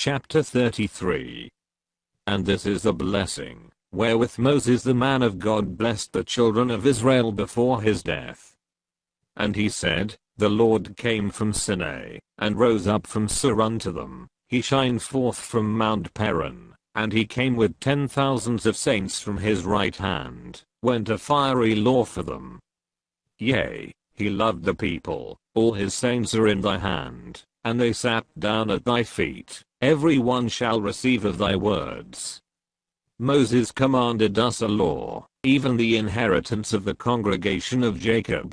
Chapter 33. And this is the blessing, wherewith Moses the man of God blessed the children of Israel before his death. And he said, The Lord came from Sinai, and rose up from Sur unto them, he shined forth from Mount Paran, and he came with 10,000s of saints from his right hand, went a fiery law for them. Yea, he loved the people, all his saints are in thy hand, and they sat down at thy feet, every one shall receive of thy words. Moses commanded us a law, even the inheritance of the congregation of Jacob.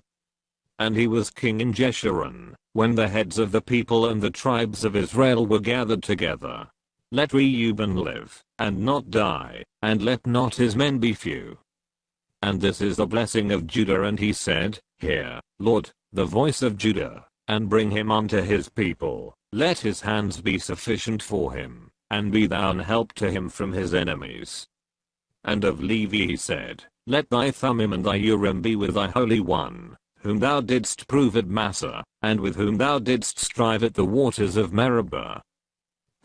And he was king in Jeshurun, when the heads of the people and the tribes of Israel were gathered together. Let Reuben live, and not die, and let not his men be few. And this is the blessing of Judah, and he said, Hear, Lord, the voice of Judah, and bring him unto his people, let his hands be sufficient for him, and be thou an help to him from his enemies. And of Levi he said, Let thy Thummim and thy Urim be with thy Holy One, whom thou didst prove at Massa, and with whom thou didst strive at the waters of Meribah.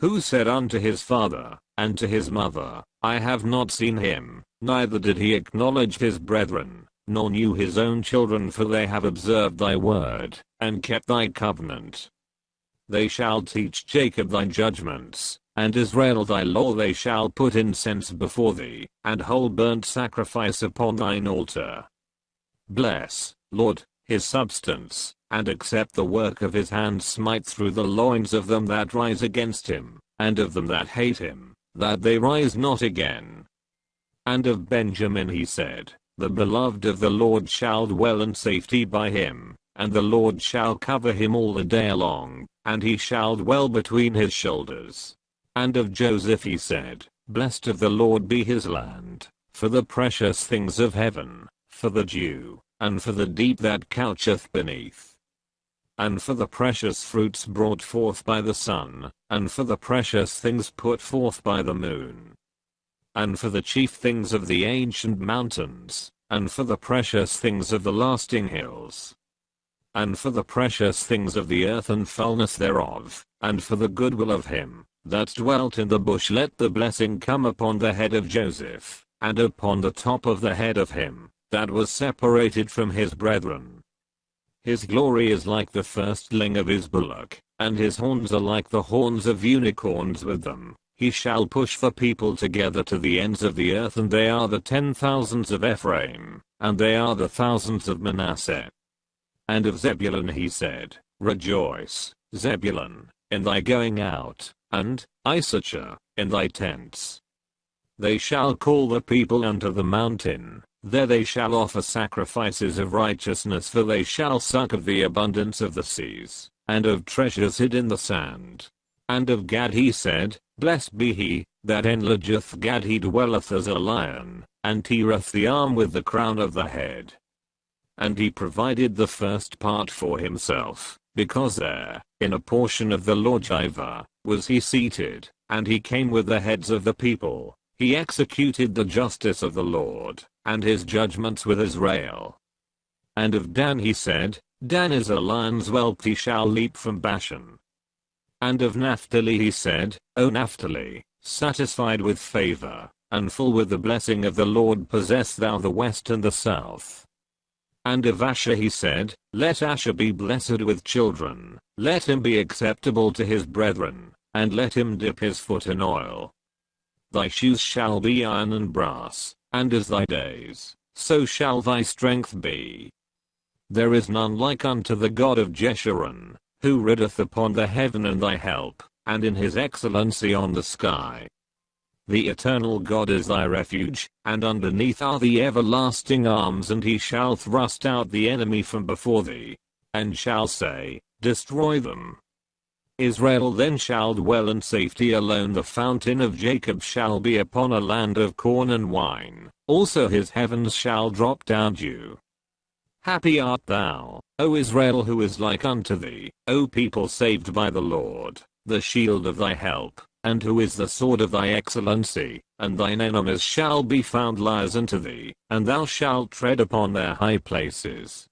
Who said unto his father, and to his mother, I have not seen him, neither did he acknowledge his brethren, nor knew his own children, for they have observed thy word, and kept thy covenant. They shall teach Jacob thy judgments, and Israel thy law. They shall put incense before thee, and whole burnt sacrifice upon thine altar. Bless, Lord, his substance, and accept the work of his hands. Smite through the loins of them that rise against him, and of them that hate him, that they rise not again. And of Benjamin he said, The beloved of the Lord shall dwell in safety by him, and the Lord shall cover him all the day long, and he shall dwell between his shoulders. And of Joseph he said, Blessed of the Lord be his land, for the precious things of heaven, for the dew, and for the deep that coucheth beneath, and for the precious fruits brought forth by the sun, and for the precious things put forth by the moon, and for the chief things of the ancient mountains, and for the precious things of the lasting hills, and for the precious things of the earth and fullness thereof, and for the goodwill of him that dwelt in the bush. Let the blessing come upon the head of Joseph, and upon the top of the head of him that was separated from his brethren. His glory is like the firstling of his bullock, and his horns are like the horns of unicorns. With them he shall push the people together to the ends of the earth, and they are the 10,000s of Ephraim, and they are the thousands of Manasseh. And of Zebulun he said, Rejoice, Zebulun, in thy going out, and, Issachar, in thy tents. They shall call the people unto the mountain, there they shall offer sacrifices of righteousness, for they shall suck of the abundance of the seas, and of treasures hid in the sand. And of Gad he said, Blessed be he, that enlargeth Gad. He dwelleth as a lion, and teareth the arm with the crown of the head. And he provided the first part for himself, because there, in a portion of the lawgiver, was he seated, and he came with the heads of the people. He executed the justice of the Lord, and his judgments with Israel. And of Dan he said, Dan is a lion's whelp, he shall leap from Bashan. And of Naphtali he said, O Naphtali, satisfied with favor, and full with the blessing of the Lord, possess thou the west and the south. And of Asher he said, Let Asher be blessed with children, let him be acceptable to his brethren, and let him dip his foot in oil. Thy shoes shall be iron and brass, and as thy days, so shall thy strength be. There is none like unto the God of Jeshurun, who rideth upon the heaven in thy help, and in his excellency on the sky. The eternal God is thy refuge, and underneath are the everlasting arms. And he shall thrust out the enemy from before thee, and shall say, Destroy them. Israel then shall dwell in safety alone. The fountain of Jacob shall be upon a land of corn and wine, also his heavens shall drop down dew. Happy art thou, O Israel, who is like unto thee, O people saved by the Lord, the shield of thy help, and who is the sword of thy excellency. And thine enemies shall be found liars unto thee, and thou shalt tread upon their high places.